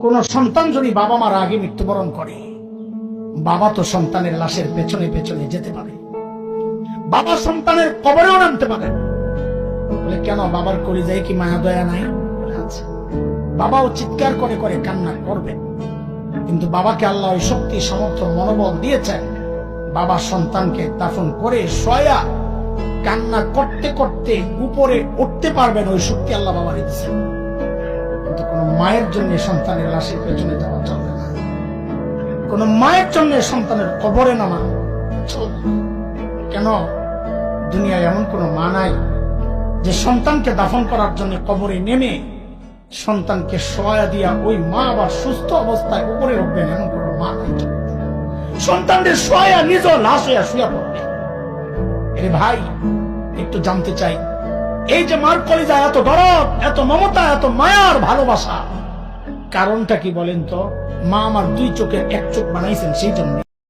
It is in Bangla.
কোন সন্তান যদি বাবা মার আগে মৃত্যুবরণ করে, বাবা তো সন্তানের লাশের পেছনে পেছনে যেতে পারে, বাবা সন্তানের কবরেও নামতে পারে। বলে কেন, বাবার কলিজায় কি মায়া দয়া নাই? আচ্ছা, বাবাও চিৎকার করে করে কান্না করবে, কিন্তু বাবাকে আল্লাহ ওই শক্তি সামর্থ্য মনোবল দিয়েছেন, বাবা সন্তানকে দাফন করে শোয়া কান্না করতে করতে উপরে উঠতে পারবেন, ওই শক্তি আল্লাহ বাবা দিয়েছেন। কিন্তু কোন মায়ের জন্য সন্তানের লাশের পেছনে যাওয়া চলবে না, কোন মায়ের জন্য সন্তানের কবরে নামা চলবে না। কেন, দুনিয়ায় এমন কোন মা নাই যে সন্তানকে দাফন করার জন্য কবরে নেমে সন্তানকে শোয়া দিয়া ওই মা আবার সুস্থ অবস্থায় উপরে উঠবেন, এমন কোন মা নাই। সন্তানদের শোয়া নিজ লাশ হইয়া শুয়া পড়বে। এরে ভাই, একটু জানতে চাই, এই যে মার কলিজা এত দরদ, এত মমতা, এত মায়ার ভালোবাসা, কারণটা কি বলেন তো? মা আমার দুই চোখের এক চোখ বানাইছেন সেই জন্য।